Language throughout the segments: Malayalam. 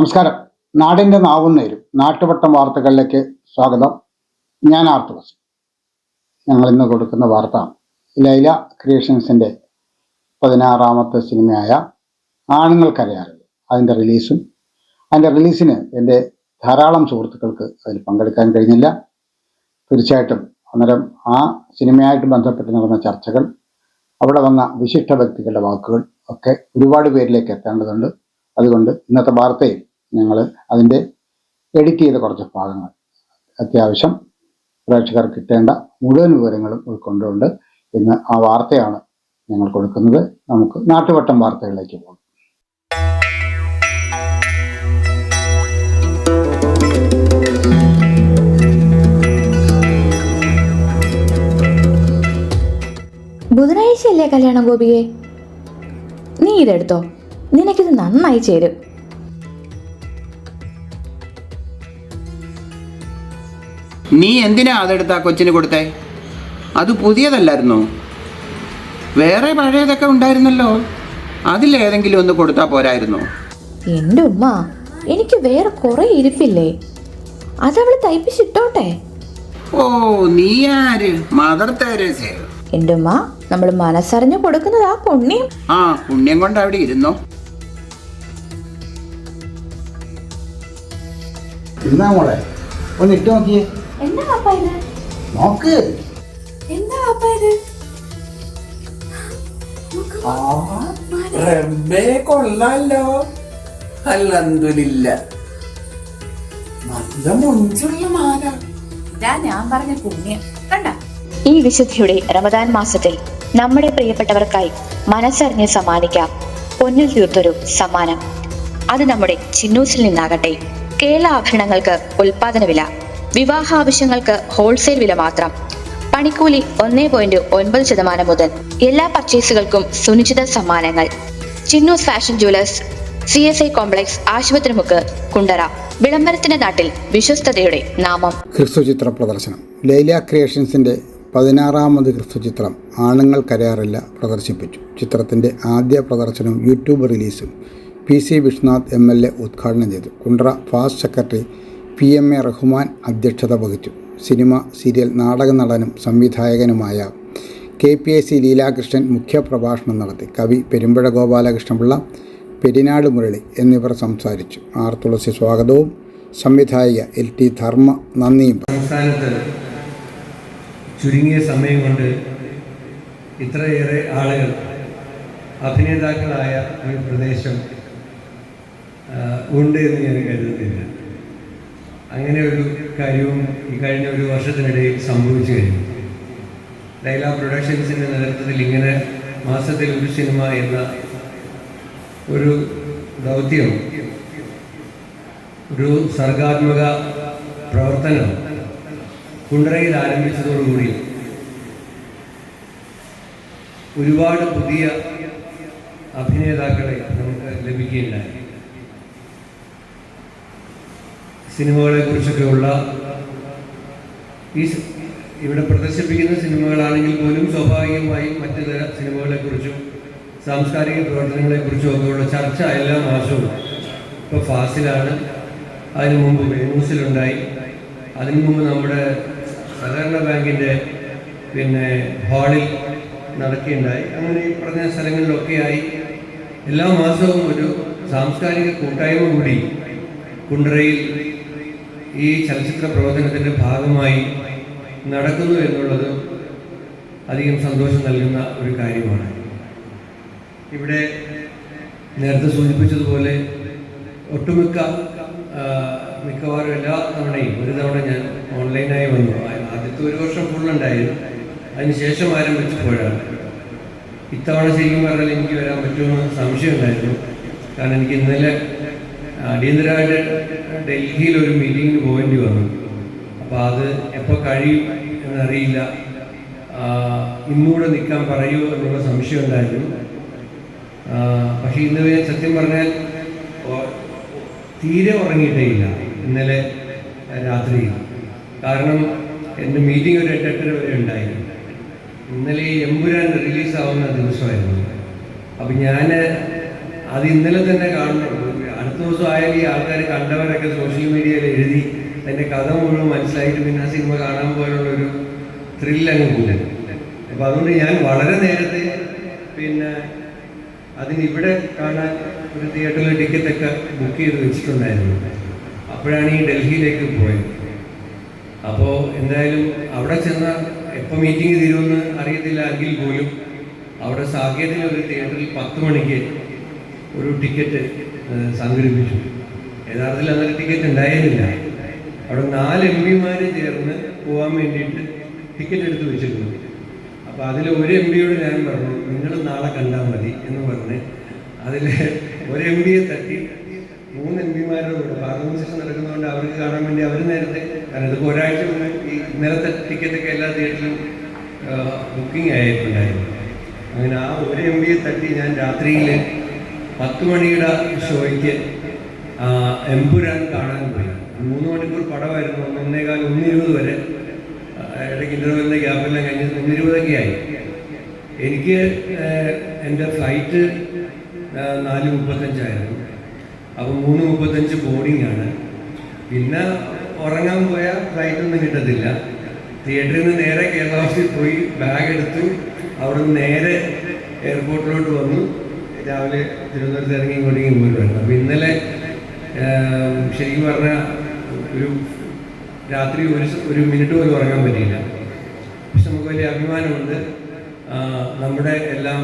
നമസ്കാരം. നാടിൻ്റെ നാവും നേരും നാട്ടുവട്ടം വാർത്തകളിലേക്ക് സ്വാഗതം. ഞാൻ ആർത്തുവസ്. ഞങ്ങൾ ഇന്ന് കൊടുക്കുന്ന വാർത്ത ലൈല ക്രിയേഷൻസിൻ്റെ 16ാമത്തെ സിനിമയായ ആണുങ്ങൾക്കറിയാറില്ല അതിൻ്റെ റിലീസിന് എൻ്റെ ധാരാളം സുഹൃത്തുക്കൾക്ക് അതിൽ പങ്കെടുക്കാൻ കഴിഞ്ഞില്ല. തീർച്ചയായിട്ടും അന്നേരം ആ സിനിമയായിട്ട് ബന്ധപ്പെട്ട് നടന്ന ചർച്ചകൾ, അവിടെ വന്ന വിശിഷ്ട വ്യക്തികളുടെ വാക്കുകൾ ഒക്കെ ഒരുപാട് പേരിലേക്ക് എത്തേണ്ടതുണ്ട്. അതുകൊണ്ട് ഇന്നത്തെ വാർത്തയിൽ ഞങ്ങൾ അതിൻ്റെ എഡിറ്റ് ചെയ്ത കുറച്ച് ഭാഗങ്ങൾ അത്യാവശ്യം പ്രേക്ഷകർ കിട്ടേണ്ട മുഴുവൻ വിവരങ്ങളും ഉൾക്കൊണ്ടുകൊണ്ട് ഇന്ന് ആ വാർത്തയാണ് ഞങ്ങൾ കൊടുക്കുന്നത്. നമുക്ക് നാട്ടുവട്ടം വാർത്തകളിലേക്ക് പോകാം. ബുധനാഴ്ചയല്ലേ കല്യാണം ഗോപിയെ? നീ ഇതെടുത്തോ, നിനക്കിത് നന്നായി ചേരും. നീ എന്തിനാ അതെടുത്താ കൊച്ചിന് കൊടുത്തേ? അത് പുതിയതല്ലായിരുന്നോ? വേറെ പഴയതൊക്കെ ഉണ്ടായിരുന്നല്ലോ, അതിലേതെങ്കിലും ഒന്ന് കൊടുത്താൽ പോരായിരുന്നോ? എൻ്റെ ഉമ്മ, എനിക്ക് വേറെ കുറെ ഇരിപ്പില്ലേ, അതവള് തയ്പ്പിച്ചിട്ടോട്ടെ. ഓ, നീ ആര്? മദർ തെരേസയോ? എൻ്റെ ഉമ്മ, നമ്മൾ മനസ്സറിഞ്ഞു കൊടുക്കുന്നതാ പുണ്യം. ആ, പുണ്യം കൊണ്ട് അവിടെ ഇരുന്നോ. എന്താ മോളെ, ഒന്ന് ഇട്ട് നോക്കിയേ. എന്താ പാപ്പ ഇത്? നോക്ക്. എന്താ പാപ്പ ഇത്? കൊള്ളാലോ, അൽഹംദുലില്ലാ. നല്ല മുഞ്ചുള്ള മാല. ഇതാ ഞാൻ പറഞ്ഞ പുണ്യം. കണ്ട, ഈ വിശുദ്ധിയുടെ റമദാൻ മാസത്തിൽ നമ്മുടെ പ്രിയപ്പെട്ടവർക്കായി മനസ്സറിഞ്ഞ് സമ്മാനിക്കാം പൊന്നിൽ തീർത്തൊരു സമ്മാനം. അത് നമ്മുടെ ചിന്നൂസിൽ നിന്നാകട്ടെ. കേരള ആഭരണങ്ങൾക്ക് ഉൽപാദന വില, വിവാഹ ആവശ്യങ്ങൾക്ക് ഹോൾസെയിൽ വില മാത്രം, പണിക്കൂലി 1.9% മുതൽ. എല്ലാ പർച്ചേസുകൾക്കും സുനിശ്ചിത സമ്മാനങ്ങൾ. Chinnu's fashion jewellers, CSI complex, ആശുപത്രിമുക്ക്, കുണ്ടറ. വിളംബരത്തിന്റെ നാട്ടിൽ വിശ്വസ്തതയുടെ നാമം. ക്രിസ്തുചിത്ര പ്രദർശനം. ലൈല ക്രിയേഷൻസിൻ്റെ 16ാമത് ക്രിസ്തുചിത്രം ആണുങ്ങൾക്കറിയാറില്ല പ്രദർശിപ്പിച്ചു. ചിത്രത്തിൻ്റെ ആദ്യ പ്രദർശനവും യൂട്യൂബ് റിലീസും PC വിശ്വനാഥ് MLA ഉദ്ഘാടനം ചെയ്തു. Kundara fast secretary PMA Rahman അധ്യക്ഷത വഹിച്ചു. സിനിമ, സീരിയൽ, നാടക നടനും സംവിധായകനുമായ KPAC ലീലാകൃഷ്ണൻ മുഖ്യപ്രഭാഷണം നടത്തി. കവി പെരുമ്പഴ ഗോപാലകൃഷ്ണപിള്ള, പെരിനാട് മുരളി എന്നിവർ സംസാരിച്ചു. ആർ തുളസി സ്വാഗതവും സംവിധായിക LT ധർമ്മ നന്ദിയും. സംസ്ഥാനത്ത് ചുരുങ്ങിയ സമയം കൊണ്ട് ഇത്രയേറെ ആളുകൾ അഭിനേതാക്കളായ ഒരു പ്രദേശം ഉണ്ട് എന്ന് ഞാൻ കരുതുന്നില്ല. അങ്ങനെ ഒരു കാര്യവും ഈ കഴിഞ്ഞ ഒരു വർഷത്തിനിടയിൽ സംഭവിച്ചു കഴിഞ്ഞു. ലൈല പ്രൊഡക്ഷൻസിൻ്റെ നേതൃത്വത്തിൽ ഇങ്ങനെ മാസത്തിൽ ഒരു സിനിമ എന്ന ഒരു ദൗത്യം, ഒരു സർഗാത്മക പ്രവർത്തനം കുണ്ടറയിൽ ആരംഭിച്ചതോടുകൂടി ഒരുപാട് പുതിയ അഭിനേതാക്കളെ നമുക്ക് ലഭിക്കുകയുണ്ടായി. സിനിമകളെ കുറിച്ചൊക്കെയുള്ള ഇവിടെ പ്രദർശിപ്പിക്കുന്ന സിനിമകളാണെങ്കിൽ പോലും സ്വാഭാവികമായും മറ്റു തര സിനിമകളെക്കുറിച്ചും സാംസ്കാരിക പ്രവർത്തനങ്ങളെക്കുറിച്ചും ഒക്കെയുള്ള ചർച്ച എല്ലാ മാസവും ഇപ്പോൾ ഫാസിലാണ്. അതിനു മുമ്പ് വേണൂസിലുണ്ടായി. അതിനു മുമ്പ് നമ്മുടെ സഹകരണ ബാങ്കിൻ്റെ ഹാളിൽ നടക്കുകയുണ്ടായി. അങ്ങനെ ഈ പറഞ്ഞ സ്ഥലങ്ങളിലൊക്കെയായി എല്ലാ മാസവും ഒരു സാംസ്കാരിക കൂട്ടായ്മ കൂടി കുണ്ടറയിൽ ഈ ചലച്ചിത്ര പ്രവർത്തനത്തിൻ്റെ ഭാഗമായി നടക്കുന്നു എന്നുള്ളത് അധികം സന്തോഷം നൽകുന്ന ഒരു കാര്യമാണ്. ഇവിടെ നേരത്തെ സൂചിപ്പിച്ചതുപോലെ മിക്കവാറും എല്ലാ തവണയും ഒരു തവണ ഞാൻ ഓൺലൈനായി വന്നു. ആദ്യത്തെ ഒരു വർഷം ഫുള്ളുണ്ടായിരുന്നു, അതിനുശേഷം ആരംഭിച്ചപ്പോഴാണ്. ഇത്തവണ ശരിക്കും പറഞ്ഞാൽ എനിക്ക് വരാൻ പറ്റുമെന്ന് സംശയമുണ്ടായിരുന്നു. കാരണം എനിക്ക് ഇന്നലെ അടിയന്തരമായിട്ട് ഡൽഹിയിൽ ഒരു മീറ്റിങ്ങിന് പോകേണ്ടി വന്നു. അപ്പോൾ അത് എപ്പോൾ കഴിയും എന്നറിയില്ല. ഇന്നുകൂടെ നിൽക്കാൻ പറയുമോ എന്നുള്ള സംശയം ഉണ്ടായിരുന്നു. പക്ഷേ ഇന്ന് ഞാൻ സത്യം പറഞ്ഞാൽ തീരെ ഉറങ്ങിയിട്ടേ ഇല്ല ഇന്നലെ രാത്രിയിൽ. കാരണം എൻ്റെ മീറ്റിംഗ് ഒരു 8-8:30 വരെ ഉണ്ടായിരുന്നു. ഇന്നലെ ഈ എമ്പുരാൻ റിലീസാവുന്ന ദിവസമായിരുന്നു. അപ്പം ഞാൻ അത് ഇന്നലെ തന്നെ കാണണം, അടുത്ത ദിവസം ആയാലും ഈ ആൾക്കാർ കണ്ടവരൊക്കെ സോഷ്യൽ മീഡിയയിൽ എഴുതി അതിൻ്റെ കഥ മുഴുവൻ മനസ്സിലായിട്ട് പിന്നെ ആ സിനിമ കാണാൻ പോലുള്ളൊരു ത്രില്ലങ്ങ് പോകും. അപ്പോൾ അതുകൊണ്ട് ഞാൻ വളരെ നേരത്തെ പിന്നെ അതിനിവിടെ കാണാൻ ഒരു തിയേറ്ററിൽ ടിക്കറ്റൊക്കെ ബുക്ക് ചെയ്ത് വെച്ചിട്ടുണ്ടായിരുന്നു. അപ്പോഴാണ് ഈ ഡൽഹിയിലേക്ക് പോയത്. അപ്പോൾ എന്തായാലും അവിടെ ചെന്ന എപ്പോൾ മീറ്റിംഗ് തീരുമെന്ന് അറിയത്തില്ല എങ്കിൽ പോലും അവിടെ സാകേതിക ഒരു തിയേറ്ററിൽ 10 മണിക്ക് ഒരു ടിക്കറ്റ് സംഘടിപ്പിച്ചു. യഥാർത്ഥത്തിൽ അന്നൊരു ടിക്കറ്റ് ഉണ്ടായിരുന്നില്ല. അവിടെ 4 MP ചേർന്ന് പോകാൻ വേണ്ടിയിട്ട് ടിക്കറ്റ് എടുത്ത് വെച്ചിരുന്നു. അപ്പോൾ അതിൽ ഒരു MP ഞാൻ പറഞ്ഞു, നിങ്ങൾ നാളെ കണ്ടാൽ മതി എന്ന് പറഞ്ഞ് അതിൽ ഒരു MP തട്ടി 3 MP കൂടെ പാർലമെന്റ് സെഷൻ നടക്കുന്നതുകൊണ്ട് അവർക്ക് കാണാൻ വേണ്ടി അവർ നേരത്തെ, കാരണം ഇതിപ്പോൾ ഒരാഴ്ച മുന്നേ ഈ ഇന്നലത്തെ ടിക്കറ്റൊക്കെ എല്ലാ തിയേറ്ററിലും ബുക്കിംഗ് ആയിട്ടുണ്ടായിരുന്നു. അങ്ങനെ ആ ഒരു MP തട്ടി ഞാൻ രാത്രിയിൽ 10 മണിയുടെ ഷോയ്ക്ക് എമ്പുരാൻ കാണാൻ പോയി. 3 മണിക്കൂർ പടമായിരുന്നു. 1:15, 1:20 വരെ. ഇടയ്ക്ക് ഇൻ്റർവെല്ലിൻ്റെ ഗ്യാപ്പെല്ലാം കഴിഞ്ഞ് 1:20 ആയി. എനിക്ക് എൻ്റെ ഫ്ലൈറ്റ് 4:35 അപ്പോൾ 3:35 ബോർഡിംഗ് ആണ്. പിന്നെ ഉറങ്ങാൻ പോയാൽ ഫ്ലൈറ്റൊന്നും കിട്ടത്തില്ല. തിയേറ്ററിൽ നിന്ന് നേരെ കേരള ഹൗസിൽ പോയി ബാഗ് എടുത്തു. അവിടെ നിന്ന് നേരെ എയർപോർട്ടിലോട്ട് വന്നു. രാവിലെ തിരുവനന്തപുരത്ത് ഇറങ്ങി ഇങ്ങോട്ടേക്ക് പോരുമായിരുന്നു. അപ്പോൾ ഇന്നലെ ശരിക്കും പറഞ്ഞാൽ ഒരു രാത്രി ഒരു മിനിറ്റ് പോലും ഉറങ്ങാൻ പറ്റിയില്ല. പക്ഷെ നമുക്ക് വലിയ അഭിമാനമുണ്ട്. നമ്മുടെ എല്ലാം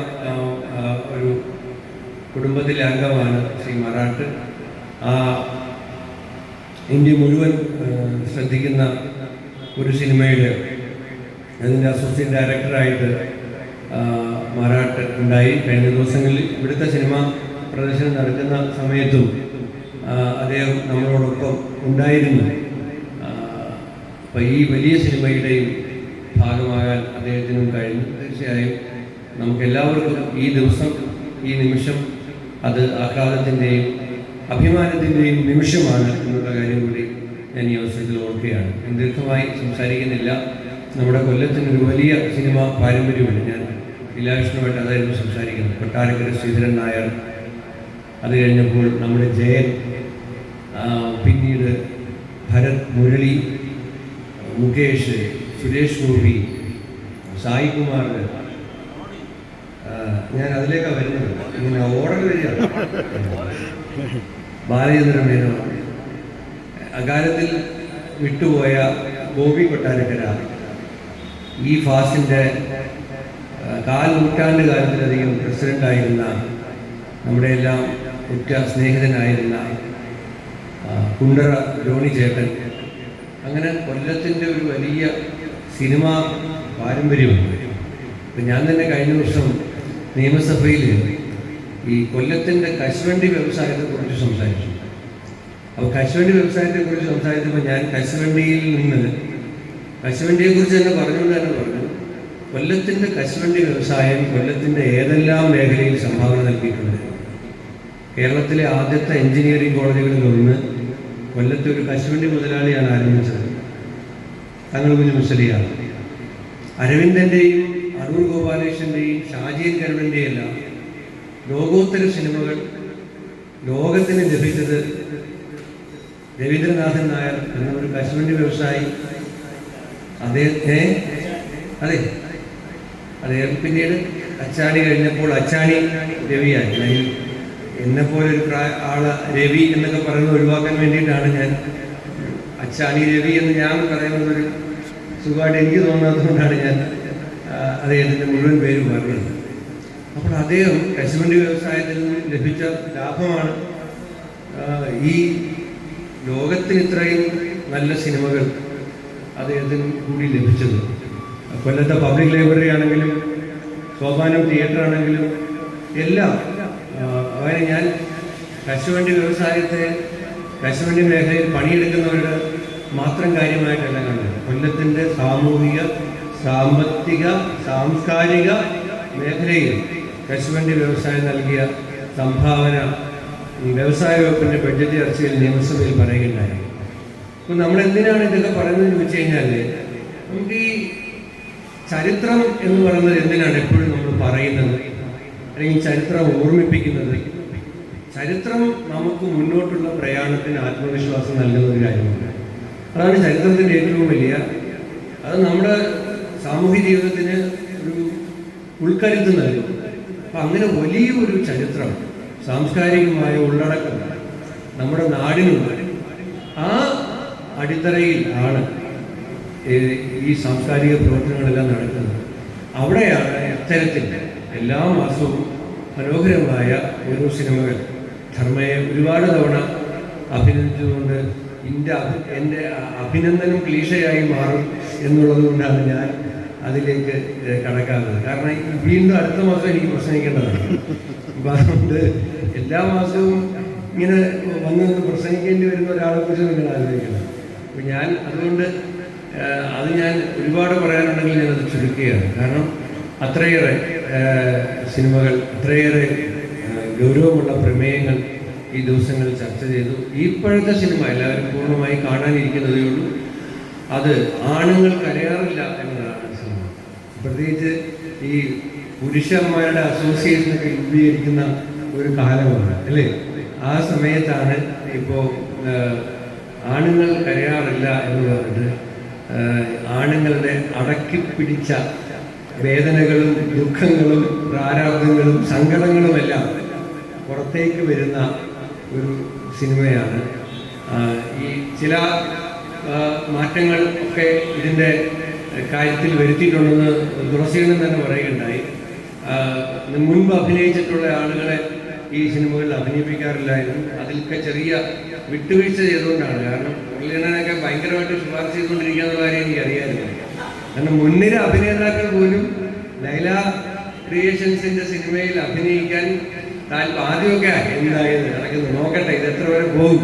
ഒരു കുടുംബത്തിലെ അംഗമാണ് ശ്രീ മറാട്ട്. ഇന്ത്യ മുഴുവൻ ശ്രദ്ധിക്കുന്ന ഒരു സിനിമയുടെ അതിൻ്റെ അസോസിയേറ്റ് ഡയറക്ടറായിട്ട് മറാട്ട് ഉണ്ടായി. കഴിഞ്ഞ ദിവസങ്ങളിൽ ഇവിടുത്തെ സിനിമ പ്രദർശനം നടക്കുന്ന സമയത്തും അദ്ദേഹം നമ്മളോടൊപ്പം ഉണ്ടായിരുന്നു. അപ്പോൾ ഈ വലിയ സിനിമയുടെയും ഭാഗമാകാൻ അദ്ദേഹത്തിനും കഴിഞ്ഞു. തീർച്ചയായും നമുക്കെല്ലാവർക്കും ഈ ദിവസം, ഈ നിമിഷം അത് ആഹ്ലാദത്തിൻ്റെയും അഭിമാനത്തിൻ്റെയും നിമിഷമാണ് എന്നുള്ള കാര്യം കൂടി ഞാൻ ഈ അവസരത്തിൽ ഓർക്കുകയാണ്. ഞാൻ ദീർഘമായി സംസാരിക്കുന്നില്ല. നമ്മുടെ കൊല്ലത്തിനൊരു വലിയ സിനിമ പാരമ്പര്യമുണ്ട്. ഞാൻ ലീലാകൃഷ്ണനുമായിട്ട് അതായിരുന്നു സംസാരിക്കുന്നത്. കൊട്ടാരക്കര ശ്രീധരൻ നായർ, അത് കഴിഞ്ഞപ്പോൾ നമ്മുടെ ജയൻ, പിന്നീട് ഭരത് മുരളി, മുകേഷ്, സുരേഷ് ഗോപി, സായി കുമാർ, ഞാൻ അതിലേക്കാണ് വരുന്നത്. ഇങ്ങനെ ഓർഡർ വരികയാണ്. ബാലചന്ദ്ര മേനോൻ, അകാലത്തിൽ വിട്ടുപോയ ഗോപി കൊട്ടാരക്കര, ഈ ഫാസിൻ്റെ 4 നൂറ്റാണ്ട് കാലത്തിലധികം പ്രസിഡൻ്റായിരുന്ന നമ്മുടെ എല്ലാം ഉറ്റ സ്നേഹിതനായിരുന്ന കുണ്ടറ ജോണി ചേട്ടൻ, അങ്ങനെ കൊല്ലത്തിൻ്റെ ഒരു വലിയ സിനിമാ പാരമ്പര്യമുണ്ട്. ഇപ്പം ഞാൻ തന്നെ കഴിഞ്ഞ വർഷം നിയമസഭയിൽ ഈ കൊല്ലത്തിൻ്റെ കശുവണ്ടി വ്യവസായത്തെക്കുറിച്ച് സംസാരിച്ചു. അപ്പോൾ കശുവണ്ടി വ്യവസായത്തെക്കുറിച്ച് സംസാരിച്ചപ്പോൾ ഞാൻ കശുവണ്ടിയിൽ നിന്ന് കശുവണ്ടിയെക്കുറിച്ച് തന്നെ പറഞ്ഞു, കൊല്ലത്തിൻ്റെ കശുവണ്ടി വ്യവസായം കൊല്ലത്തിൻ്റെ ഏതെല്ലാം മേഖലയിൽ സംഭാവന നൽകിയിട്ടുണ്ട്. കേരളത്തിലെ ആദ്യത്തെ എഞ്ചിനീയറിംഗ് കോളേജുകളിലൊന്ന് കൊല്ലത്തെ ഒരു കശുവണ്ടി മുതലാളിയാണ് ആരംഭിച്ചത്, തങ്ങൾ കുഞ്ഞു മുസലിയാർ. അരവിന്ദൻ്റെയും അടൂർ ഗോപാലകൃഷ്ണൻ്റെയും ഷാജീൻ കരുണൻ്റെയും എല്ലാം ലോകോത്തര സിനിമകൾ ലോകത്തിന് ലഭിച്ചത് രവീന്ദ്രനാഥൻ നായർ എന്ന ഒരു കശുവണ്ടി വ്യവസായി. അദ്ദേഹത്തെ അദ്ദേഹം പിന്നീട് അച്ചാണി കഴിഞ്ഞപ്പോൾ അച്ചാണി രവിയായി. എന്നെപ്പോലെ ഒരു രവി എന്നൊക്കെ പറയുന്നത് ഒഴിവാക്കാൻ വേണ്ടിയിട്ടാണ് ഞാൻ അച്ചാണി രവി എന്ന് ഞാൻ പറയുന്നതൊരു സുഖമായിട്ട് എനിക്ക് തോന്നുന്നതുകൊണ്ടാണ് ഞാൻ അദ്ദേഹത്തിൻ്റെ മുഴുവൻ പേര് പറയുന്നത്. അപ്പോൾ അദ്ദേഹം കശുവണ്ടി വ്യവസായത്തിൽ നിന്ന് ലഭിച്ച ലാഭമാണ് ഈ ലോകത്തിന് ഇത്രയും നല്ല സിനിമകൾ അദ്ദേഹത്തിന് കൂടി ലഭിച്ചത്. കൊല്ലത്തെ പബ്ലിക് ലൈബ്രറി ആണെങ്കിലും സോപാനം തിയേറ്റർ ആണെങ്കിലും എല്ലാം. അങ്ങനെ ഞാൻ കശുവണ്ടി വ്യവസായത്തെ, കശുവണ്ടി മേഖലയിൽ പണിയെടുക്കുന്നവരുടെ മാത്രം കാര്യമായിട്ടല്ല കണ്ടത്. കൊല്ലത്തിൻ്റെ സാമൂഹിക, സാമ്പത്തിക, സാംസ്കാരിക മേഖലയിൽ കശുവണ്ടി വ്യവസായം നൽകിയ സംഭാവന ഈ വ്യവസായ വകുപ്പിൻ്റെ ബഡ്ജറ്റ് ചർച്ചയിൽ നിയമസഭയിൽ പറയുകയുണ്ടായി. അപ്പോൾ നമ്മളെന്തിനാണ് ഇതൊക്കെ പറയുന്നതെന്ന് വെച്ച് കഴിഞ്ഞാൽ, നമുക്ക് ഈ ചരിത്രം എന്ന് പറയുന്നത് എന്തിനാണ് എപ്പോഴും നമ്മൾ പറയുന്നത്, അല്ലെങ്കിൽ ചരിത്രം ഓർമ്മിപ്പിക്കുന്നത്? ചരിത്രം നമുക്ക് മുന്നോട്ടുള്ള പ്രയാണത്തിന് ആത്മവിശ്വാസം നൽകുന്ന ഒരു കാര്യമാണ്. അതാണ് ചരിത്രത്തിൻ്റെ ഏറ്റവും വലിയ, അത് നമ്മുടെ സാമൂഹ്യ ജീവിതത്തിന് ഒരു ഉൾക്കരുത്ത് നൽകും. അപ്പം അങ്ങനെ വലിയൊരു ചരിത്രം, സാംസ്കാരികമായ ഉള്ളടക്കം നമ്മുടെ നാടിനുണ്ട്. ആ അടിത്തറയിൽ ആണ് ഈ സാംസ്കാരിക പ്രവർത്തനങ്ങളെല്ലാം നടക്കുന്നത്. അവിടെയാണ് ഇത്തരത്തിൽ എല്ലാ മാസവും മനോഹരമായ ഓരോ സിനിമകൾ ധർമ്മയെ ഒരുപാട് തവണ അഭിനന്ദിച്ചുകൊണ്ട് എൻ്റെ അഭിനന്ദനം ക്ലീശയായി മാറും എന്നുള്ളത് കൊണ്ടാണ് ഞാൻ അതിലേക്ക് കടക്കാറുള്ളത്. കാരണം വീണ്ടും അടുത്ത മാസം എനിക്ക് പ്രസംഗിക്കേണ്ടതാണ്. അപ്പം അതുകൊണ്ട് എല്ലാ മാസവും ഇങ്ങനെ വന്ന് പ്രസംഗിക്കേണ്ടി വരുന്ന ഒരാളെ കുറിച്ച് നിങ്ങൾ ആലോചിക്കണം. അപ്പം ഞാൻ അതുകൊണ്ട് അത് ഞാൻ ഒരുപാട് പറയാനുണ്ടെങ്കിൽ ഞാനത് ചുരുക്കുകയാണ്. കാരണം അത്രയേറെ സിനിമകൾ, അത്രയേറെ ഗൗരവമുള്ള പ്രമേയങ്ങൾ ഈ ദിവസങ്ങളിൽ ചർച്ച ചെയ്തു. ഇപ്പോഴത്തെ സിനിമ എല്ലാവരും പൂർണ്ണമായി കാണാനിരിക്കുന്നതേ ഉള്ളൂ. അത് ആണുങ്ങൾ കരയാറില്ല എന്നതാണ് സിനിമ. പ്രത്യേകിച്ച് ഈ പുരുഷന്മാരുടെ അസോസിയേഷനൊക്കെ രൂപീകരിക്കുന്ന ഒരു കാലമാണ് അല്ലേ? ആ സമയത്താണ് ഇപ്പോൾ ആണുങ്ങൾ കരയാറില്ല എന്ന് പറഞ്ഞിട്ട് ആണുങ്ങളുടെ അടക്കിപ്പിടിച്ച വേദനകളും ദുഃഖങ്ങളും പ്രാരാബ്ദങ്ങളും സങ്കടങ്ങളുമെല്ലാം പുറത്തേക്ക് വരുന്ന ഒരു സിനിമയാണ്. ഈ ചില മാറ്റങ്ങൾ ഒക്കെ ഇതിൻ്റെ കാര്യത്തിൽ വരുത്തിയിട്ടുണ്ടെന്ന് തുളസീകരൻ തന്നെ പറയുകയുണ്ടായി. മുൻപ് അഭിനയിച്ചിട്ടുള്ള ആളുകളെ ഈ സിനിമകളിൽ അഭിനയിപ്പിക്കാറില്ലായിരുന്നു. അതിലൊക്കെ ചെറിയ വിട്ടുവീഴ്ച ചെയ്തുകൊണ്ടാണ്. കാരണം മുരളീധരനൊക്കെ ഭയങ്കരമായിട്ട് ശുപാർശ ചെയ്തുകൊണ്ടിരിക്കുക എന്നുള്ള കാര്യം എനിക്കറിയാമായിരുന്നു. കാരണം മുൻനിര അഭിനേതാക്കൾ പോലും ലൈല ക്രിയേഷൻസിൻ്റെ സിനിമയിൽ അഭിനയിക്കാൻ ആദ്യമൊക്കെ എന്തായത് നടക്കുന്നത് നോക്കട്ടെ, ഇത് എത്ര വരെ പോകും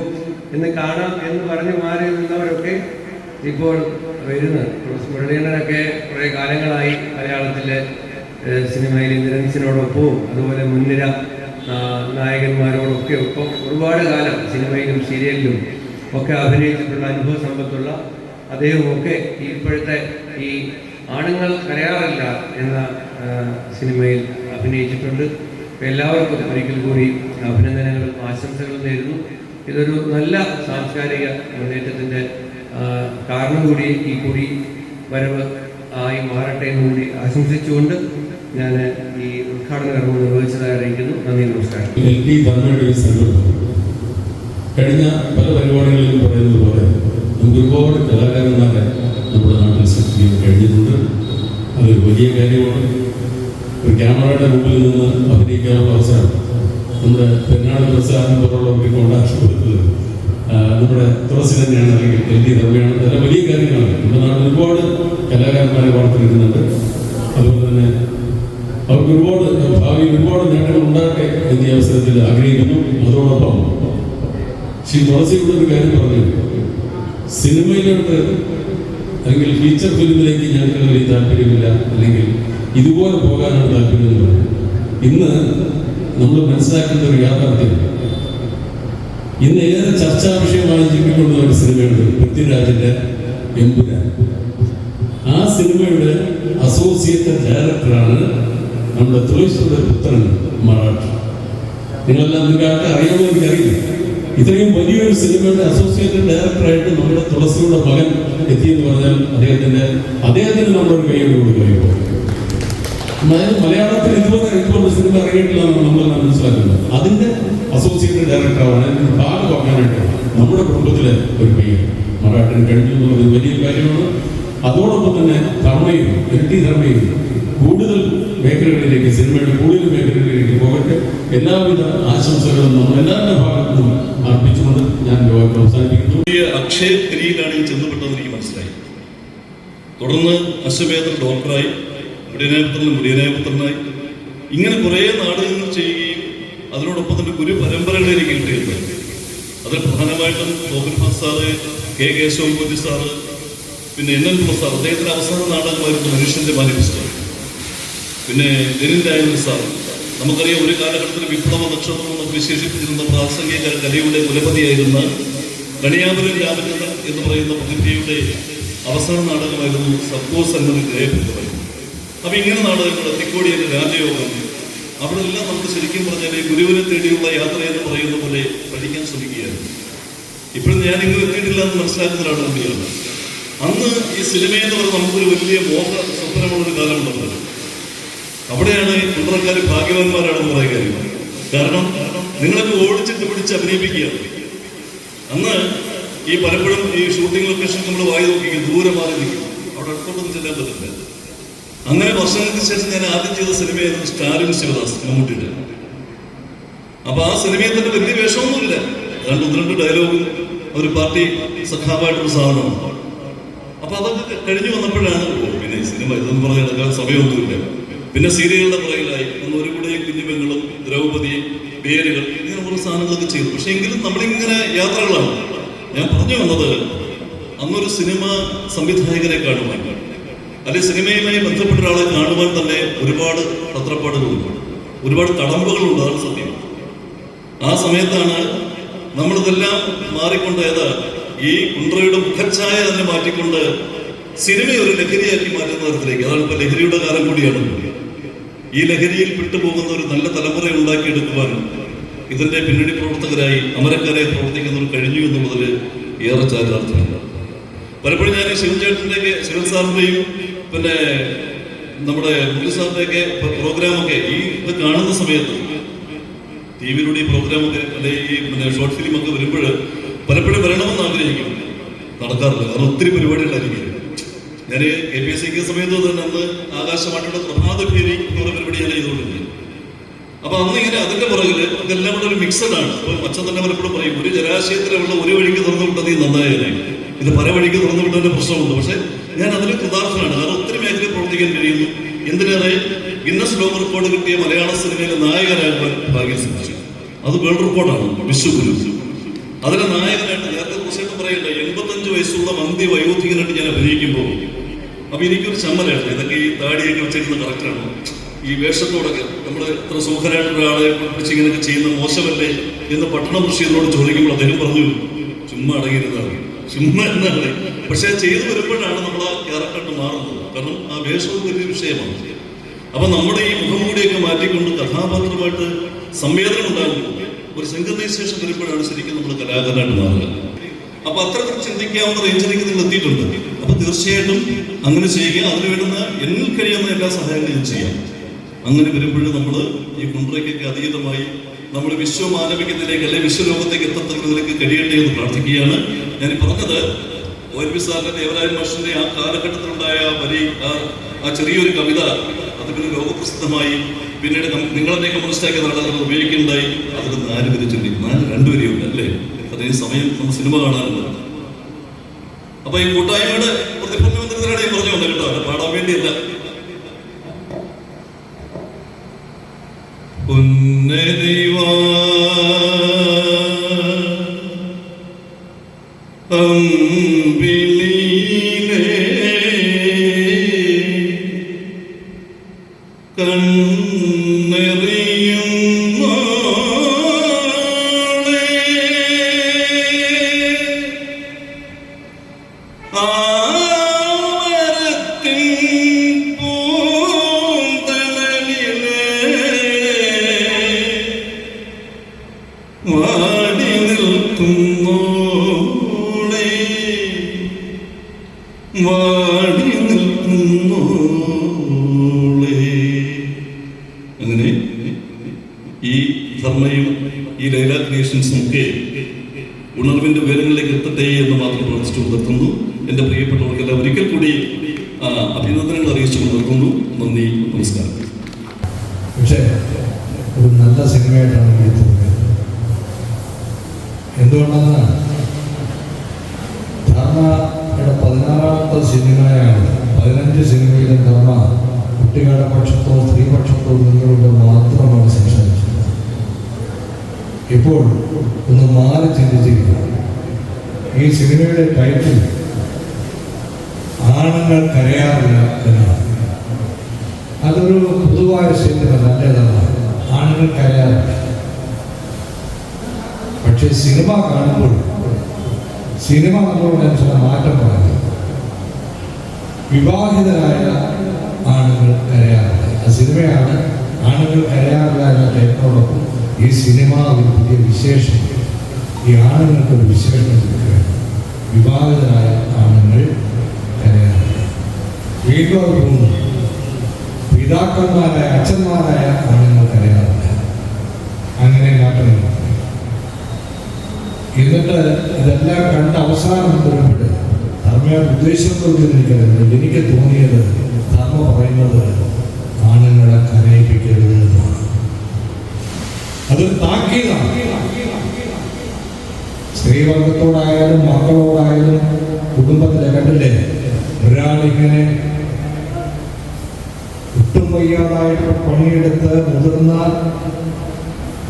എന്ന് കാണാം എന്ന് പറഞ്ഞ് മാറി നിന്നവരൊക്കെ ഇപ്പോൾ വരുന്നത്. മുരളീധരനൊക്കെ കുറേ കാലങ്ങളായി മലയാളത്തിലെ സിനിമയിൽ ഇന്ദ്രൻസിനോടൊപ്പവും അതുപോലെ മുൻനിര നായകന്മാരോടൊക്കെ ഒപ്പം ഒരുപാട് കാലം സിനിമയിലും സീരിയലിലും ഒക്കെ അഭിനയിച്ചിട്ടുള്ള അനുഭവ സമ്പത്തുള്ള അദ്ദേഹമൊക്കെ ഇപ്പോഴത്തെ ഈ ആണുങ്ങൾ കരയാറില്ല എന്ന സിനിമയിൽ അഭിനയിച്ചിട്ടുണ്ട്. എല്ലാവർക്കും ഒരിക്കൽ കൂടി അഭിനന്ദനങ്ങളും ആശംസകളും നേരുന്നു. ഇതൊരു നല്ല സാംസ്കാരിക മുന്നേറ്റത്തിൻ്റെ കാരണം കൂടി ഈ കൂടി വരവ് ആയി മാറട്ടെ എന്നുകൂടി ആശംസിച്ചുകൊണ്ട് ഞാൻ ഈ ഉദ്ഘാടന കർമ്മം നിർവഹിച്ചതായി അറിയിക്കുന്നു. നന്ദി, നമസ്കാരം. കഴിഞ്ഞ പല പരിപാടികളിലും പറയുന്നത് പോലെ നമുക്ക് ഒരുപാട് കലാകാരന്മാരെ നമ്മുടെ നാട്ടിൽ സൃഷ്ടിക്കാൻ കഴിഞ്ഞിട്ടുണ്ട്. അതൊരു വലിയ കാര്യമാണ്. ഒരു ക്യാമറയുടെ മുമ്പിൽ നിന്ന് അഭിനയിക്കാനുള്ള അവസരം നമ്മുടെ പെരുന്നാട് പ്രസാദം പോലുള്ളവർക്ക് കൊണ്ടാശപ്പെടുത്തത് നമ്മുടെ തുളസി തന്നെയാണ്, അല്ലെങ്കിൽ LD രവിയാണ്. അതെല്ലാം വലിയ കാര്യങ്ങളാണ്. നമ്മുടെ നാട്ടിൽ ഒരുപാട് കലാകാരന്മാരെ വാർത്തെടുക്കുന്നുണ്ട്. അതുപോലെ തന്നെ അവർക്ക് ഒരുപാട് ഭാവിയിൽ ഒരുപാട് നേട്ടങ്ങൾ ഉണ്ടാകട്ടെ എന്നീ അവസരത്തിൽ ആഗ്രഹിക്കുന്നു. അതോടൊപ്പം ശ്രീ തുളസിയുടെ ഒരു കാര്യം പറഞ്ഞു, സിനിമയിലോട്ട് അല്ലെങ്കിൽ ഫീച്ചർ ഫിലിമിലേക്ക് ഞങ്ങൾക്ക് വലിയ താല്പര്യമില്ല, അല്ലെങ്കിൽ ഇതുപോലെ പോകാനാണ് താല്പര്യം എന്ന് പറഞ്ഞു. ഇന്ന് നമ്മൾ മനസ്സിലാക്കേണ്ട ഒരു യാഥാർത്ഥ്യം, ഇന്ന് ഏറെ ചർച്ചാ വിഷയമായി ജീവിക്കൊണ്ടുന്ന ഒരു സിനിമയുണ്ട്, പൃഥ്വിരാജിന്റെ എമ്പുരാൻ. ആ സിനിമയുടെ അസോസിയേറ്റ് ഡയറക്ടറാണ് നമ്മുടെ തുളസിയുടെ പുത്രൻ മറാഠി. നിങ്ങളെല്ലാം നിങ്ങൾക്ക് അറിയാമോ എനിക്കറിയില്ല. ഇത്രയും വലിയൊരു സിനിമയുടെ അസോസിയേറ്റ് ഡയറക്ടറായിട്ട് നമ്മുടെ തുളസിയുടെ മകൻ എത്തിയെന്ന് പറഞ്ഞാൽ അദ്ദേഹത്തിന് നമ്മളൊരു കൈയ്യടി കൊടുക്കുകയോ. മലയാളത്തിൽ ഇതുപോലെ സിനിമ ഇറങ്ങിയിട്ടില്ലെന്നാണ് നമ്മളെല്ലാം മനസ്സിലാക്കുന്നത്. അതിന്റെ അസോസിയേറ്റ് ഡയറക്ടറാണ് ഭാഗമാക്കാനായിട്ട് നമ്മുടെ കുടുംബത്തിലെ ഒരു പയ്യൻ മറാഠിന് കഴിഞ്ഞു എന്നുള്ളത് വലിയ കാര്യമാണ്. അതോടൊപ്പം തന്നെ ധർമ്മയും LD ധർമ്മയും കൂടുതൽ മേഖലകളിലേക്ക്, സിനിമയുടെ കൂടുതൽ മേഖലകളിലേക്ക് പോകട്ടെ. എല്ലാവിധ ആശംസകളും നമ്മൾ എല്ലാവരുടെ ഭാഗത്തു നിന്നും അർപ്പിച്ചുകൊണ്ട് ഞാൻ യോഗം അവസാനിപ്പിക്കുന്നു. അക്ഷയ ക്രിയയിലാണ് ഈ ചെന്നപ്പെട്ടതെന്ന് എനിക്ക് മനസ്സിലായി. തുടർന്ന് അശ്വമേധ ഡോക്ടറായി, മുടിയനായപുത്രനായി, ഇങ്ങനെ കുറേ നാടകങ്ങൾ ചെയ്യുകയും അതിനോടൊപ്പം തന്നെ ഗുരു പരമ്പരകളിലേക്ക് കിട്ടുകയുണ്ടായി. അതിൽ പ്രധാനമായിട്ടും ഗോകുൽഭാസ് സാറ്, K. കേശവൻകുട്ടി സാറ്, പിന്നെ NN പിള്ള സാർ. അദ്ദേഹത്തിൻ്റെ അവസാന നാടകമായിരുന്നു മനുഷ്യൻ്റെ മാനിഫെസ്റ്റോ. പിന്നെ ലെനിൻ രാജൻ സാർ. നമുക്കറിയാം, ഒരു കാലഘട്ടത്തിൽ വിപ്ലവ നക്ഷത്രം എന്നൊക്കെ വിശേഷിപ്പിച്ചിരുന്ന പ്രാസംഗിക കലയുടെ കുലപതിയായിരുന്ന കണിയാപുരം രാമചന്ദ്രൻ എന്ന് പറയുന്ന പ്രതിഭയുടെ അവസാന നാടകമായിരുന്നു സപ്പോസ് എന്നൊരു ഗ്രഹബന്ധമായി. അപ്പം ഇങ്ങനെ നാടകങ്ങൾ, തിക്കോടിയുടെ രാജയോഗം, അവിടെ എല്ലാം നമ്മൾ ശരിക്കും പറഞ്ഞാൽ ഗുരുവിനെ തേടിയുള്ള യാത്ര എന്ന് പറയുന്ന പോലെ പഠിക്കാൻ ശ്രമിക്കുകയാണ്. ഇപ്പോഴും ഞാൻ ഇങ്ങനെ എത്തിയിട്ടില്ല എന്ന് മനസ്സിലാക്കുന്ന ഒരാൾ കൂടിയാണ്. അന്ന് ഈ സിനിമ എന്ന് പറഞ്ഞാൽ നമുക്കൊരു വലിയ മോഹ സ്വപ്നമുള്ളൊരു കാലമുണ്ടല്ലോ. അവിടെയാണ് ഈ കുണ്ടറക്കാർ ഭാഗ്യവാന്മാരാണെന്ന് പറയുക കാര്യം. കാരണം നിങ്ങളൊക്കെ ഓടിച്ചിട്ട് പിടിച്ച് അഭിനയിപ്പിക്കുകയാണ്. അന്ന് ഈ പലപ്പോഴും ഈ ഷൂട്ടിംഗ് ലൊക്കേഷൻ നമ്മൾ വായി നോക്കിക്കും, ദൂരെ മാറി നിൽക്കും, അവിടെ അടുത്തോട്ടൊന്നും ചെല്ലാൻ പറ്റില്ല. അങ്ങനെ വർഷങ്ങൾക്ക് ശേഷം ഞാൻ ആദ്യം ചെയ്ത സിനിമയായിരുന്നു സ്റ്റാലിൻ ശിവദാസ്, മമ്മൂട്ടിയുടെ. അപ്പൊ ആ സിനിമയിൽ തന്നെ വലിയ വേഷമൊന്നുമില്ല, 2 ഡയലോഗും ഒരു പാർട്ടി സഖാവായിട്ടൊരു സാധനമാണ്. അപ്പൊ അതൊക്കെ കഴിഞ്ഞു വന്നപ്പോഴാണ് പിന്നെ ഈ സിനിമ ഇതെന്ന് പറഞ്ഞാൽ എടുക്കാൻ സമയമൊന്നുമില്ല. പിന്നെ സീരിയലുകളുടെ പുറകിലായി ഒരു കൂടെ കുഞ്ഞുപെങ്ങളും ദ്രൗപതിയും പേരുകൾ ഇങ്ങനെ ഓരോ സാധനങ്ങളൊക്കെ ചെയ്തു. പക്ഷെ എങ്കിലും നമ്മളിങ്ങനെ യാത്രകളാണ്. ഞാൻ പറഞ്ഞു വന്നത്, അന്നൊരു സിനിമ സംവിധായകനെ കാണുവാൻ അല്ലെങ്കിൽ സിനിമയുമായി ബന്ധപ്പെട്ട ഒരാളെ കാണുവാൻ തന്നെ ഒരുപാട് പത്രപ്പാടുകളുണ്ട്, ഒരുപാട് കടമ്പകളുണ്ട്. അതാണ് സത്യം. ആ സമയത്താണ് നമ്മളിതെല്ലാം മാറിക്കൊണ്ട് ഈ കുണ്ട്രയുടെ മുഖച്ഛായ തന്നെ മാറ്റിക്കൊണ്ട് സിനിമയെ ഒരു ലഹരിയാക്കി മാറ്റുന്ന തരത്തിലേക്ക്. അതാണ് ഇപ്പൊ ലഹരിയുടെ കാലം കൂടിയാണ്. ഈ ലഹരിയിൽ പെട്ടുപോകുന്ന ഒരു നല്ല തലമുറ ഉണ്ടാക്കിയെടുക്കുവാൻ ഇതിന്റെ പിന്നണി പ്രവർത്തകരായി അമരക്കാരെ പ്രവർത്തിക്കുന്നവർ കഴിഞ്ഞു എന്നുള്ളതിൽ ഏറെ ചാരിതാർത്ഥ്യമുണ്ട്. പലപ്പോഴും ഞാൻ ഈ ശിവൻ സാറിന്റെയും പിന്നെ നമ്മുടെ മുരളി സാറിന്റെയൊക്കെ പ്രോഗ്രാമൊക്കെ ഇത് കാണുന്ന സമയത്ത്, ടി വിയിലൂടെ ഈ പ്രോഗ്രാമൊക്കെ അല്ലെങ്കിൽ ഈ ഷോർട്ട് ഫിലിമൊക്കെ വരുമ്പോൾ പലപ്പോഴും വരണമെന്ന് ആഗ്രഹിക്കും, നടക്കാറില്ല. കാരണം ഒത്തിരി പരിപാടികളായിരിക്കും. ഞാൻ APSC സമയത്ത് തന്നെ അന്ന് ആകാശവാണിയുടെ പ്രഭാത ഭേരി എന്നുള്ള പരിപാടി ഞാൻ ചെയ്തുകൊണ്ടിരുന്നത്. അപ്പൊ അന്ന് ഇങ്ങനെ അതിന്റെ പുറകില് ഇതെല്ലാം കൂടെ ഒരു മിക്സഡ് ആണ്. അപ്പൊ അച്ഛൻ തന്നെ പലപ്പോഴും പറയും, ഒരു ജലാശയത്തിലുള്ള ഒരു വഴിക്ക് തുറന്നു വിട്ടത് ഈ നന്നായതിനെ, ഇത് പല വഴിക്ക് തുറന്നു വിട്ടതിന്റെ പ്രശ്നമുണ്ട്. പക്ഷെ ഞാൻ അതിൽ കൃതാർത്ഥനാണ്. കാരണം ഒത്തിരി മേഖലയിൽ പ്രവർത്തിക്കാൻ കഴിയുന്നു. എന്തിനേറെ ഗിന്നസ് ലോക റെക്കോർഡ് കിട്ടിയ മലയാള സിനിമയിലെ നായകനാകാൻ ഭാഗ്യം സിദ്ധിച്ചു. അത് വേൾഡ് റെക്കോർഡാണ്, വിശ്വഗുരു. അതിലെ നായകനായിട്ട് നേരത്തെ തീർച്ചയായിട്ടും പറയണ്ട, 85 വയസ്സുള്ള മന്തി വയോധികനായിട്ട് ഞാൻ അഭിനയിക്കുമ്പോൾ അപ്പൊ എനിക്കൊരു ചമ്മലാണ്. ഇതൊക്കെ ഈ താടിയൊക്കെ വെച്ചിരുന്ന കറക്റ്റാണ്. ഈ വേഷത്തോടൊക്കെ നമ്മൾ ഇത്ര സുഖരായിട്ടുള്ള ഒരാളെ വെച്ച് ഇങ്ങനെയൊക്കെ ചെയ്യുന്ന മോശമല്ലേ എന്ന് പട്ടണം ഋഷിയോട് ചോദിക്കുമ്പോൾ അദ്ദേഹം പറഞ്ഞു, ചുമ്മാ അടങ്ങിയിരുന്നാണ്, ചുമ്മാ എന്നാണ്. പക്ഷെ ചെയ്തു വരുമ്പോഴാണ് നമ്മൾ ആ ക്യാരക്ടറായിട്ട് മാറുന്നത്. കാരണം ആ വേഷവും വലിയ വിഷയമാണ്. അപ്പൊ നമ്മുടെ ഈ മുഖം കൂടിയൊക്കെ മാറ്റിക്കൊണ്ട് കഥാപാത്രമായിട്ട് സംവേദനം ഉണ്ടാകുമ്പോൾ ഒരു സിംഗനൈസേഷൻ വരുമ്പോഴാണ് ശരിക്കും നമ്മൾ കലാകാരനായിട്ട് മാറുക. അപ്പൊ അത്തരത്തിൽ ചിന്തിക്കാവുന്ന റേഞ്ചിലേക്ക് നിങ്ങൾ എത്തിയിട്ടുണ്ട്. അപ്പൊ തീർച്ചയായിട്ടും അങ്ങനെ ചെയ്യുക. അതിന് വേണ്ടുന്ന എന്നിൽ കഴിയുന്ന എല്ലാ സഹായങ്ങളും ഞാൻ ചെയ്യാം. അങ്ങനെ വരുമ്പോഴും നമ്മൾ ഈ കുണ്ട്രയ്ക്കൊക്കെ അതീതമായി നമ്മൾ വിശ്വമാനവികതയിലേക്ക് അല്ലെങ്കിൽ വിശ്വലോകത്തേക്ക് എത്തത്തക്കതിലേക്ക് കഴിയട്ടെ എന്ന് പ്രാർത്ഥിക്കുകയാണ്. ഞാൻ പറഞ്ഞത് ONV സാറിന്റെ ദേവരാജൻ മാഷിന്റെ ആ കാലഘട്ടത്തിലുണ്ടായ ആ ചെറിയൊരു കവിത അത് പിന്നെ ലോകപ്രസിദ്ധമായി. പിന്നീട് നിങ്ങളെന്നെ കമ്മ്യൂണിസ്റ്റാക്കിയ നാടകങ്ങൾ ഉപയോഗിക്കുകയുണ്ടായി. അതിൽ 4 പേര് ചൊല്ലി, 2 വരെയുണ്ട് അല്ലേ. അതേ സമയം നമ്മൾ സിനിമ കാണാറുണ്ട്. അപ്പൊ ഈ കൂട്ടായ്മയുടെ പ്രതിഫലനം എന്തിനാണ് ഞാൻ പറഞ്ഞു വന്നത് കേട്ടോ, അത് പാടാൻ വേണ്ടിയല്ല. അങ്ങനെ ഈ ധർമ്മയും ഈ ലൈല ക്രിയേഷൻസും ഒക്കെ ഉണർവിന്റെ ഉയരങ്ങളിലേക്ക് എത്തട്ടെ എന്ന് മാത്രം പ്രവർത്തിച്ചു നിർത്തുന്നു. എന്റെ പ്രിയപ്പെട്ടവർക്കെല്ലാം ഒരിക്കൽ കൂടി അഭിനന്ദനങ്ങൾ അറിയിച്ചു നിർത്തുന്നു. നന്ദി, നമസ്കാരം. പക്ഷേ ഒരു നല്ല സിനിമയായിട്ടാണ് എനിക്ക് തോന്നിയത്. എന്തുകൊണ്ടെന്ന് ധർമ്മയുടെ 16ാമത്തെ സിനിമയാണ്. 15 സിനിമയിലെ ധർമ്മ കുട്ടികളുടെ പക്ഷത്തോ സ്ത്രീപക്ഷത്തോ നിന്നുകൊണ്ട് മാത്രമാണ് സംസാരിച്ചത്. ഇപ്പോൾ ഒന്ന് മാറി ചിന്തിച്ചിരിക്കുക. ഈ സിനിമയുടെ ടൈറ്റിൽ ആണുങ്ങൾ കരയാറില്ല എന്നാണ്. അതൊരു പൊതുവായ സ്റ്റേറ്റ്മെന്റ് നല്ലതാണ്, ആണുങ്ങൾ കരയാറില്ല. പക്ഷെ സിനിമ കാണുമ്പോൾ സിനിമ നമ്മളോട് ചില മാറ്റം പറയുന്നു. വിവാഹിതരായ ആണുങ്ങൾ കരയാറില്ല. ആ സിനിമയാണ് ആണുങ്ങൾ കരയാറില്ല എന്ന ടൈപ്പിനോടൊപ്പം ഈ സിനിമ ഒരു പുതിയ വിശേഷം, ഈ ആണുങ്ങൾക്കൊരു വിശേഷം കൊടുക്കുകയാണ്. വിവാഹിതരായ ആണുങ്ങൾ കരയാറില്ല. വീണ്ടും അത് തോന്നുന്നു, പിതാക്കന്മാരായ അച്ഛന്മാരായ ആണുങ്ങൾ കരയാറില്ല. അങ്ങനെ മാറ്റം. എന്നിട്ട് ഇതെല്ലാം കണ്ട് അവസാനം വരുമ്പോൾ ധർമ്മയുടെ ഉദ്ദേശത്തോട് എനിക്കറിയില്ല, എനിക്ക് തോന്നിയത് ധർമ്മ പറയുന്നത് ആണുങ്ങളെ കരയിപ്പിക്കരുത് എന്നാണ്. അതൊരു താക്കീതാണ്. സ്ത്രീവർഗത്തോടായാലും മക്കളോടായാലും കുടുംബത്തിലെ കണ്ടില്ലേ, ഒരാളിങ്ങനെ ഒട്ടും വയ്യാതായിട്ട് പണിയെടുത്ത് മുതിർന്ന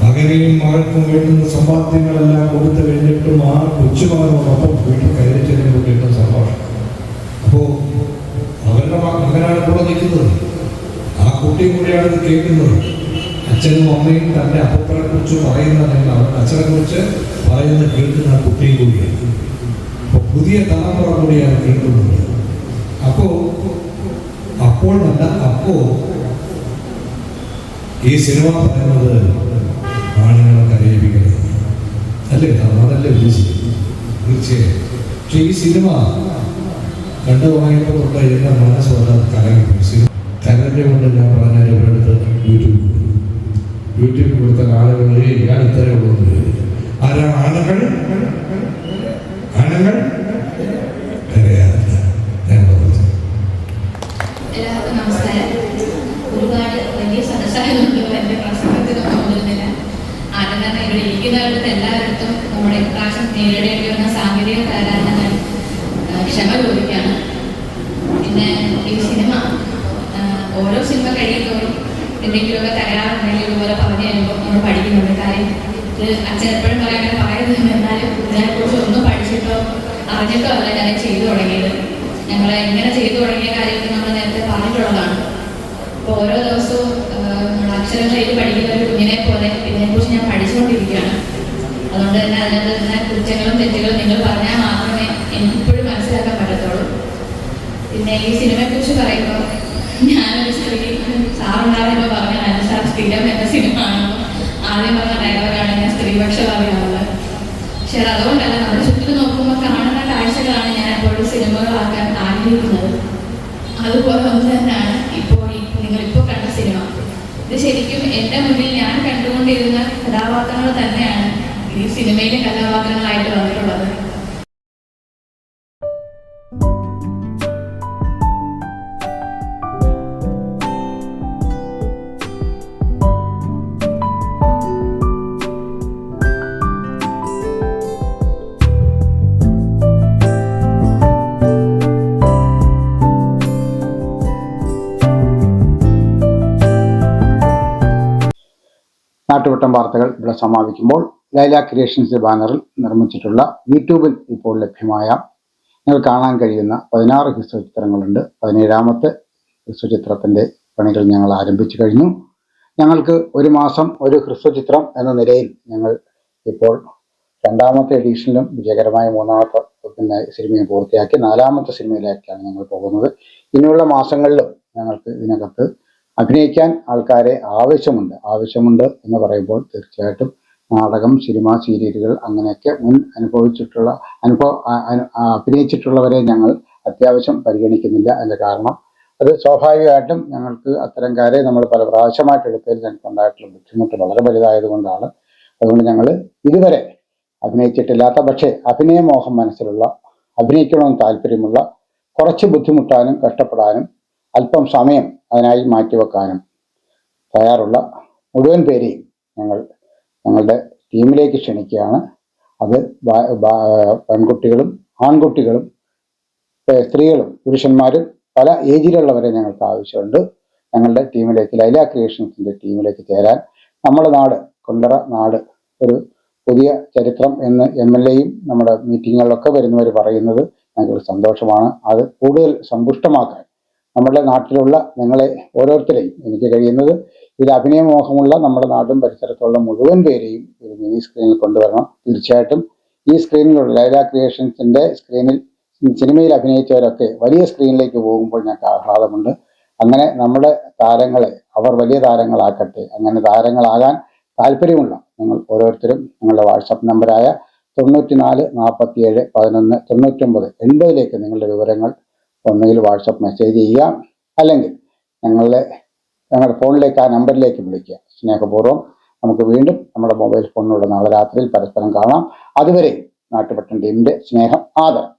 മകനെയും മകൾക്കും വേണ്ടുന്ന സമ്പാദ്യങ്ങളെല്ലാം കൊടുത്തു കഴിഞ്ഞിട്ടും ആ കൊച്ചുമകനോടൊപ്പം വീട്ടിൽ കയറി ചെല്ലുമ്പോൾ കിട്ടുന്ന സന്തോഷം. അപ്പോൾ അവരുടെ മകനാണ് കൂടെ നിൽക്കുന്നത്, ആ കുട്ടിയും കൂടിയാണ് ഇത് കേൾക്കുന്നത്. അച്ഛനും അമ്മയും തൻ്റെ അപ്പനെ കുറിച്ച് പറയുന്നതല്ല, അവരുടെ അച്ഛനെ കുറിച്ച് പറയുന്നത് കേൾക്കുന്ന ആ കുട്ടിയും കൂടിയാണ്. അപ്പോൾ പുതിയ തലമുറ കൂടിയാണ് കേൾക്കുന്നത്. അപ്പോൾ ഈ സിനിമ പറയുന്നത് ആണുങ്ങളെ കരയിപ്പിക്കുന്നത് അല്ലേ, അതല്ലേ ഉദ്ദേശിക്കുന്നത് തീർച്ചയായും. പക്ഷെ ഈ സിനിമ കണ്ടു തുടങ്ങിയപ്പോൾ തൊട്ട് എൻ്റെ മനസ്സ് വല്ലാതെ കരങ്ങിപ്പോയി. കരഞ്ഞു കൊണ്ട് ഞാൻ പറഞ്ഞാൽ ഇവരെടുത്ത് യൂട്യൂബിൽ കൊടുത്ത ആളുകൾ ഞാൻ ഇത്രയേ ഉള്ളൂ. ആരാണ് ആണുങ്ങൾ കരയാറില്ല. ഞാൻ പറഞ്ഞു. എല്ലാവർക്കും നമസ്കാരം. ഒരുപാട് വലിയ സദസ്സായതുകൊണ്ട് എൻ്റെ പ്രസംഗത്തിനൊന്നും ഒന്നുമില്ല. ആദ്യം തന്നെ ഇവിടെ ഇരിക്കുന്നവരുടെ എല്ലാവരുടെ നമ്മുടെ ഇപ്രാവശ്യം നേരിടേണ്ടി വന്ന സാങ്കേതിക തകരാറിന് ക്ഷമ ചോദിക്കുകയാണ്. പിന്നെ ഈ സിനിമ ഓരോ സിനിമ കഴിയുന്നതോറും എന്തെങ്കിലുമൊക്കെ തകരാറുണ്ടെങ്കിൽ ഇതുപോലെ പറഞ്ഞു തരുമ്പോൾ നമ്മൾ പഠിക്കുന്നുണ്ട്. കാര്യം ഇത് അച്ഛൻ എപ്പോഴും പറയാൻ പറയുന്നത്, എന്നാലും ഇതിനെക്കുറിച്ച് ഒന്നും പഠിച്ചിട്ടോ അറിഞ്ഞിട്ടോ അല്ല ഞാൻ ചെയ്തു തുടങ്ങിയത്. ഞങ്ങൾ ഇങ്ങനെ ചെയ്തു തുടങ്ങിയ കാര്യങ്ങൾ നമ്മൾ നേരത്തെ പറഞ്ഞിട്ടുള്ളതാണ്. അപ്പോൾ ഓരോ ദിവസവും അക്ഷരങ്ങൾ എഴുതി പഠിക്കുന്ന ഒരു കുഞ്ഞിനെ പോലെ ഇതിനെക്കുറിച്ച് ഞാൻ പഠിച്ചുകൊണ്ടിരിക്കുകയാണ്. അതുകൊണ്ട് തന്നെ അതിനകത്ത് തന്നെ കുറ്റങ്ങളും തെറ്റുകളും നിങ്ങൾ പറഞ്ഞാൽ മാത്രമേ എനിക്കിപ്പോഴും മനസ്സിലാക്കാൻ പറ്റത്തുള്ളൂ. പിന്നെ ഈ സിനിമയെക്കുറിച്ച് പറയുമ്പോൾ ഞാനൊരു സ്ത്രീ, സാറുണ്ടാകുമ്പോൾ പറഞ്ഞാൽ സാർ സ്ഥിരം എന്ന സിനിമ ആണെന്നും ആദ്യം പറഞ്ഞ ഡയലോഗാണ് ഞാൻ സ്ത്രീപക്ഷപാതിയാണുള്ളത്. പക്ഷെ അതുകൊണ്ടല്ല, നമ്മുടെ ചുറ്റും നോക്കുമ്പോൾ കാണുന്ന കാഴ്ചകളാണ് ഞാൻ എപ്പോഴും സിനിമകളാക്കാൻ ആഗ്രഹിക്കുന്നത്. അതുപോലെ ഒന്ന് തന്നെയാണ് നിങ്ങളിപ്പോൾ കണ്ട സിനിമ. ഇത് ശരിക്കും എൻ്റെ മുന്നിൽ ഞാൻ കണ്ടുകൊണ്ടിരുന്ന കഥാപാത്രങ്ങൾ തന്നെയാണ് ഈ സിനിമയിലെ കഥാപാത്രങ്ങളായിട്ട് വന്നിട്ടുള്ളത്. നാട്ടുവട്ടം വാർത്തകൾ ഇവിടെ സമാപിക്കുമ്പോൾ ലൈല ക്രിയേഷൻസ് ബാനറിൽ നിർമ്മിച്ചിട്ടുള്ള യൂട്യൂബിൽ ഇപ്പോൾ ലഭ്യമായ നിങ്ങൾ കാണാൻ കഴിയുന്ന 16 ഹ്രസ്വചിത്രങ്ങളുണ്ട്. 17ാമത്തെ ഹ്രസ്വചിത്രത്തിൻ്റെ പണികൾ ഞങ്ങൾ ആരംഭിച്ചു കഴിഞ്ഞു. ഞങ്ങൾക്ക് ഒരു മാസം ഒരു ഹ്രസ്വചിത്രം എന്ന നിലയിൽ ഞങ്ങൾ ഇപ്പോൾ 2ാമത്തെ എഡിഷനിലും വിജയകരമായ 3ാമത്തെ സിനിമയും പൂർത്തിയാക്കി 4ാമത്തെ സിനിമയിലേക്കാണ് ഞങ്ങൾ പോകുന്നത്. ഇനിയുള്ള മാസങ്ങളിലും ഞങ്ങൾക്ക് ഇതിനകത്ത് അഭിനയിക്കാൻ ആൾക്കാരെ ആവശ്യമുണ്ട് എന്ന് പറയുമ്പോൾ തീർച്ചയായിട്ടും നാടകം, സിനിമ, സീരിയലുകൾ അങ്ങനെയൊക്കെ മുൻ അഭിനയിച്ചിട്ടുള്ളവരെ ഞങ്ങൾ അത്യാവശ്യം പരിഗണിക്കുന്നില്ല. അതിൻ്റെ കാരണം അത് സ്വാഭാവികമായിട്ടും ഞങ്ങൾക്ക് അത്തരംകാരെ നമ്മൾ പല പ്രാവശ്യമായിട്ട് എടുത്തതിൽ ഞങ്ങൾക്കുണ്ടായിട്ടുള്ള ബുദ്ധിമുട്ട് വളരെ വലുതായതുകൊണ്ടാണ്. അതുകൊണ്ട് ഞങ്ങൾ ഇതുവരെ അഭിനയിച്ചിട്ടില്ലാത്ത, പക്ഷേ അഭിനയമോഹം മനസ്സിലുള്ള, അഭിനയിക്കണമെന്ന് താല്പര്യമുള്ള, കുറച്ച് ബുദ്ധിമുട്ടാനും കഷ്ടപ്പെടാനും അല്പം സമയം അതിനായി മാറ്റിവെക്കാനും തയ്യാറുള്ള മുഴുവൻ പേരെയും ഞങ്ങളുടെ ടീമിലേക്ക് ക്ഷണിക്കുകയാണ്. അത് പെൺകുട്ടികളും ആൺകുട്ടികളും സ്ത്രീകളും പുരുഷന്മാരും പല ഏജിലുള്ളവരെ ഞങ്ങൾക്ക് ആവശ്യമുണ്ട്. ഞങ്ങളുടെ ടീമിലേക്ക്, ലൈല ക്രിയേഷൻസിൻ്റെ ടീമിലേക്ക് ചേരാൻ. നമ്മുടെ നാട്, കൊല്ലറ നാട് ഒരു പുതിയ ചരിത്രം എന്ന് MLAയും നമ്മുടെ മീറ്റിങ്ങുകളിലൊക്കെ വരുന്നവർ പറയുന്നത് ഞങ്ങൾക്ക് സന്തോഷമാണ്. അത് കൂടുതൽ സമ്പുഷ്ടമാക്കാൻ നമ്മുടെ നാട്ടിലുള്ള നിങ്ങളെ ഓരോരുത്തരെയും എനിക്ക് കഴിയുന്നത് ഇതിൽ അഭിനയമോഹമുള്ള നമ്മുടെ നാടും പരിസരത്തുള്ള മുഴുവൻ പേരെയും ഒരു മിനി സ്ക്രീനിൽ കൊണ്ടുവരണം. തീർച്ചയായിട്ടും ഈ സ്ക്രീനിലുള്ള ലൈല ക്രിയേഷൻസിൻ്റെ സ്ക്രീനിൽ സിനിമയിൽ അഭിനയിച്ചവരൊക്കെ വലിയ സ്ക്രീനിലേക്ക് പോകുമ്പോൾ ഞങ്ങൾക്ക് ആഹ്ലാദമുണ്ട്. അങ്ങനെ നമ്മുടെ താരങ്ങളെ അവർ വലിയ താരങ്ങളാക്കട്ടെ. അങ്ങനെ താരങ്ങളാകാൻ താല്പര്യമുള്ള നിങ്ങൾ ഓരോരുത്തരും നിങ്ങളുടെ വാട്സപ്പ് നമ്പറായ 94 47 11 99 80 നിങ്ങളുടെ വിവരങ്ങൾ ഒന്നുകിൽ വാട്സപ്പ് മെസ്സേജ് ചെയ്യുക, അല്ലെങ്കിൽ ഞങ്ങളുടെ ഫോണിലേക്ക് ആ നമ്പറിലേക്ക് വിളിക്കുക. സ്നേഹപൂർവ്വം നമുക്ക് വീണ്ടും നമ്മുടെ മൊബൈൽ ഫോണിലൂടെ നാളെ രാത്രിയിൽ പരസ്പരം കാണാം. അതുവരെ നാട്ടുപട്ടം ടീമിന്റെ സ്നേഹം, ആദരം.